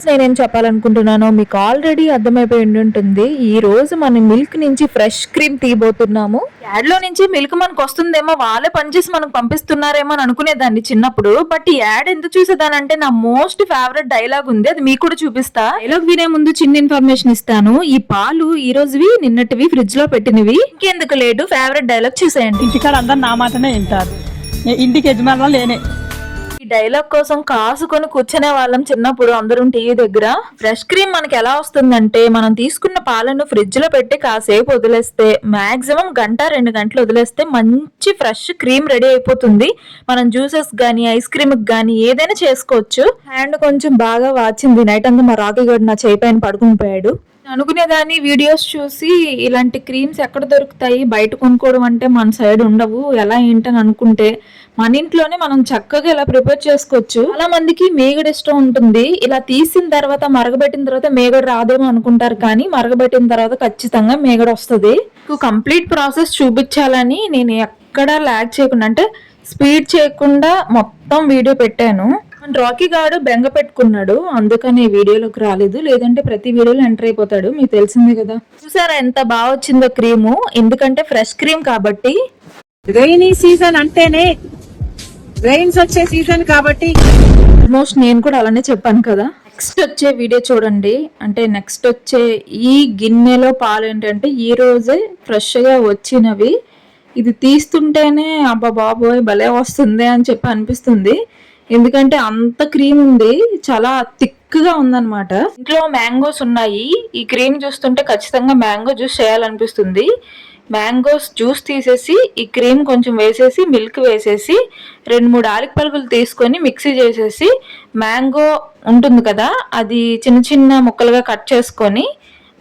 నేనేం చెప్పాలనుకుంటున్నానో మీకు ఆల్రెడీ అర్థమైపోయి ఉంటుంది. ఈ రోజు మనం మిల్క్ నుంచి ఫ్రెష్ క్రీమ్ తీయబోతున్నాము. యాడ్ లో నుంచి మిల్క్ మనకు వస్తుందేమో, వాళ్ళే పనిచేసి మనకు పంపిస్తున్నారేమో అని అనుకునేదాన్ని చిన్నప్పుడు. బట్ ఈ యాడ్ ఎందుకు చూసేదానంటే నా మోస్ట్ ఫేవరెట్ డైలాగ్ ఉంది, అది మీకు కూడా చూపిస్తా. డైలాగ్ వినే ముందు చిన్న ఇన్ఫర్మేషన్ ఇస్తాను. ఈ పాలు ఈ రోజువి నిన్నటివి ఫ్రిడ్జ్ లో పెట్టినవి. ఇంకెందుకు లేటు, ఫేవరెట్ డైలాగ్ చూసేయండి. ఇంటికాడ అందరు నా మాటనే వింటారు, ఇంటికి యజమానులు లేనే. ఈ డైలాగ్ కోసం కాసుకొని కూర్చునే వాళ్ళం చిన్నప్పుడు అందరం టీవీ దగ్గర. ఫ్రెష్ క్రీమ్ మనకి ఎలా వస్తుందంటే, మనం తీసుకున్న పాలను ఫ్రిడ్జ్ లో పెట్టి కాసేపు వదిలేస్తే, మాక్సిమం 1-2 గంటలు వదిలేస్తే మంచి ఫ్రెష్ క్రీమ్ రెడీ అయిపోతుంది. మనం జ్యూసెస్ గానీ ఐస్ క్రీమ్ గానీ ఏదైనా చేసుకోవచ్చు. హ్యాండ్ కొంచెం బాగా వాచింది, నైట్ అంతా మా రాకీ గడు నా చేయి పైన పడుకుని పోయాడు. అనుకునేదాన్ని వీడియోస్ చూసి ఇలాంటి క్రీమ్స్ ఎక్కడ దొరుకుతాయి, బయట కొనుక్కోవడం అంటే మన సైడ్ ఉండవు, ఎలా ఏంటని అనుకుంటే మన ఇంట్లోనే మనం చక్కగా ఇలా ప్రిపేర్ చేసుకోవచ్చు. చాలా మందికి మేగడ ఇష్టం ఉంటుంది. ఇలా తీసిన తర్వాత మరగబెట్టిన తర్వాత మేగడ రాదేమో అనుకుంటారు, కానీ మరగబెట్టిన తర్వాత ఖచ్చితంగా మేగడ వస్తుంది. కంప్లీట్ ప్రాసెస్ చూపించాలని నేను ఎక్కడా ల్యాగ్ చేయకుండా, అంటే స్పీడ్ చేయకుండా మొత్తం వీడియో పెట్టాను. రాకీ గాడు బెంగ పెట్టుకున్నాడు, అందుకని వీడియోలోకి రాలేదు, లేదంటే ప్రతి వీడియోలో ఎంటర్ అయిపోతాడు, మీకు తెలిసిందే కదా. చూసారా ఎంత బాగా వచ్చిందో క్రీము, ఎందుకంటే ఫ్రెష్ క్రీమ్ కాబట్టి. రైనీ సీజన్ అంటేనే రైన్స్ వచ్చే సీజన్ కాబట్టి ఆల్మోస్ట్ నేను కూడా అలానే చెప్పాను కదా. నెక్స్ట్ వచ్చే వీడియో చూడండి. అంటే నెక్స్ట్ వచ్చే ఈ గిన్నెలో పాలు ఏంటంటే ఈ రోజే ఫ్రెష్ గా వచ్చినవి. ఇది తీస్తుంటేనే అబ్బా బాబోయ్ భలే వస్తుంది అని చెప్పి అనిపిస్తుంది, ఎందుకంటే అంత క్రీమ్ ఉంది, చాలా థిక్గా ఉందన్నమాట. ఇంట్లో మ్యాంగోస్ ఉన్నాయి. ఈ క్రీమ్ చూస్తుంటే ఖచ్చితంగా మ్యాంగో జ్యూస్ చేయాలనిపిస్తుంది. మ్యాంగోస్ జ్యూస్ తీసేసి ఈ క్రీమ్ కొంచెం వేసేసి మిల్క్ వేసేసి 2-3 ఆలిక పలుకులు తీసుకొని మిక్సీ చేసేసి మ్యాంగో ఉంటుంది కదా, అది చిన్న చిన్న ముక్కలుగా కట్ చేసుకొని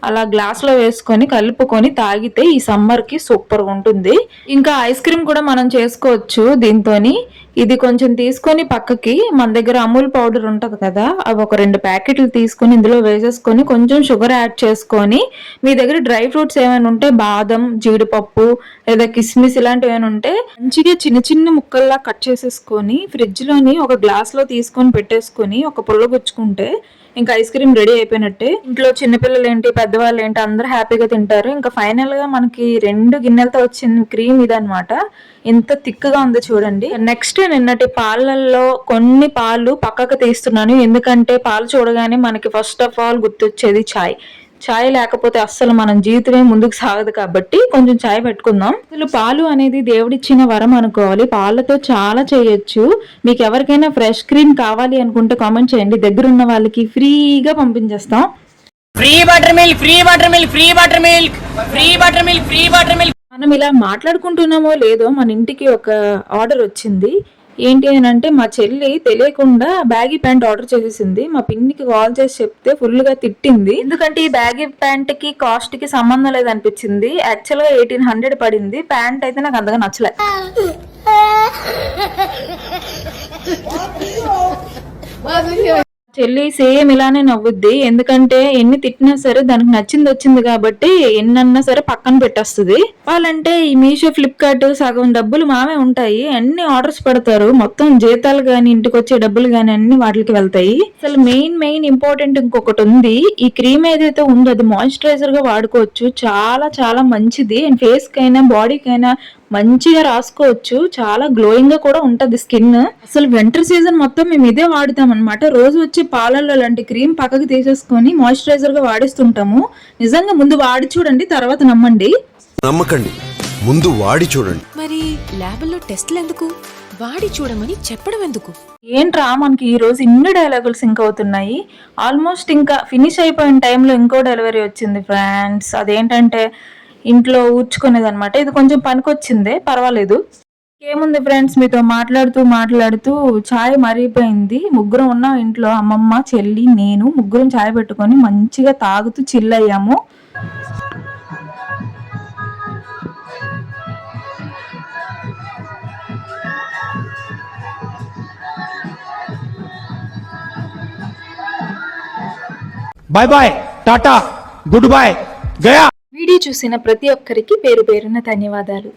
అలా గ్లాస్లో వేసుకొని కలుపుకొని తాగితే ఈ సమ్మర్కి సూపర్గా ఉంటుంది. ఇంకా ఐస్ క్రీమ్ కూడా మనం చేసుకోవచ్చు దీంతోని. ఇది కొంచెం తీసుకొని పక్కకి, మన దగ్గర అమూల్ పౌడర్ ఉంటుంది కదా, అవి ఒక 2 ప్యాకెట్లు తీసుకొని ఇందులో వేసేసుకొని కొంచెం షుగర్ యాడ్ చేసుకొని, మీ దగ్గర డ్రై ఫ్రూట్స్ ఏమైనా ఉంటే బాదం, జీడిపప్పు లేదా కిస్మిస్ ఇలాంటివి ఏమైనా ఉంటే మంచిగా చిన్న చిన్న ముక్కల్లా కట్ చేసేసుకొని ఫ్రిడ్జ్లోని ఒక గ్లాస్లో తీసుకొని పెట్టేసుకొని ఒక పుల్ల గుచ్చుకుంటే ఇంకా ఐస్ క్రీమ్ రెడీ అయిపోయినట్టే. ఇంట్లో చిన్నపిల్లలు ఏంటి పెద్దవాళ్ళు ఏంటి అందరూ హ్యాపీగా తింటారు. ఇంకా ఫైనల్ గా మనకి 2 గిన్నెలతో వచ్చిన క్రీమ్ ఇదనమాట. ఎంత థిక్గా ఉందో చూడండి. నెక్స్ట్ నిన్నటి పాలల్లో కొన్ని పాలు పక్కకు తీస్తున్నాను, ఎందుకంటే పాలు చూడగానే మనకి ఫస్ట్ ఆఫ్ ఆల్ గుర్తొచ్చేది చాయ్. చాయ్ లేకపోతే అస్సలు మనం జీవితమే ముందుకు సాగదు, కాబట్టి కొంచెం చాయ్ పెట్టుకుందాం. అసలు పాలు అనేది దేవుడిచ్చిన వరం అనుకోవాలి. పాలతో చాలా చేయొచ్చు. మీకు ఎవరికైనా ఫ్రెష్ క్రీమ్ కావాలి అనుకుంటే కామెంట్ చేయండి, దగ్గరున్న వాళ్ళకి ఫ్రీగా పంపించేస్తాం. Free butter milk, free butter milk, free butter milk, free butter milk, free butter milk. మనం ఇలా మాట్లాడుకుంటున్నామో లేదో మన ఇంటికి ఒక ఆర్డర్ వచ్చింది. ఏంటి అని అంటే, మా చెల్లి తెలియకుండా బ్యాగీ ప్యాంట్ ఆర్డర్ చేసేసింది. మా పిన్నికి కాల్ చేసి చెప్తే ఫుల్ గా తిట్టింది, ఎందుకంటే ఈ బ్యాగీ ప్యాంట్ కి కాస్ట్ కి సంబంధం లేదనిపించింది. యాక్చువల్ గా 1800 పడింది. ప్యాంట్ అయితే నాకు అంతగా నచ్చలే. చెల్లి సేమ్ ఇలానే నవ్వుద్ది, ఎందుకంటే ఎన్ని తిట్టినా సరే దానికి నచ్చింది వచ్చింది కాబట్టి ఎన్నన్నా సరే పక్కన పెట్టేస్తుంది. వాళ్ళంటే ఈ మీషో, ఫ్లిప్కార్ట్ సగం డబ్బులు మామే ఉంటాయి, అన్ని ఆర్డర్స్ పెడతారు, మొత్తం జీతాలు గాని ఇంటికి వచ్చే డబ్బులు గాని అన్ని వాటికి వెళ్తాయి. అసలు మెయిన్ ఇంపార్టెంట్ ఇంకొకటి ఉంది. ఈ క్రీమ్ ఏదైతే ఉందో అది మాయిశ్చరైజర్ గా వాడుకోవచ్చు, చాలా చాలా మంచిది. అండ్ ఫేస్ కైనా బాడీకైనా మంచిగా రాసుకోవచ్చు, చాలా గ్లోయింగ్ గా కూడా ఉంటది స్కిన్. అసలు వింటర్ సీజన్ మొత్తం మేము ఇదే వాడుతాం అనమాట. రోజు వచ్చి పాలల్లో లాంటి క్రీమ్ పక్కకి తీసేసుకొని మాయిశ్చరైజర్ గా వాడిస్తుంటాము. నిజంగా ముందు వాడి చూడండి, తర్వాత నమ్మండి. నమ్మకండి, ముందు వాడి చూడండి. మరి ల్యాబ్లో టెస్ట్లు ఎందుకు, వాడి చూడమని చెప్పడం ఎందుకు? ఏంట్రా మనకి ఈ రోజు ఇన్ని డైలాగులు సింక్ అవుతున్నాయి. ఆల్మోస్ట్ ఇంకా ఫినిష్ అయిపోయిన టైంలో ఇంకో డెలివరీ వచ్చింది ఫ్రెండ్స్. అదేంటంటే ఇంట్లో ఊడ్చుకునేది అనమాట. ఇది కొంచెం పనికొచ్చిందే, పర్వాలేదు. ఏముంది ఫ్రెండ్స్, మీతో మాట్లాడుతూ చాయ్ మరిగిపోయింది. ముగ్గురం ఉన్నాం ఇంట్లో, అమ్మమ్మ, చెల్లి, నేను. ముగ్గురం చాయ్ పెట్టుకొని మంచిగా తాగుతూ చిల్ అయ్యాము. Bye bye, tata, good bye, గయా. వీడియో చూసిన ప్రతి ఒక్కరికి పేరు పేరున ధన్యవాదాలు.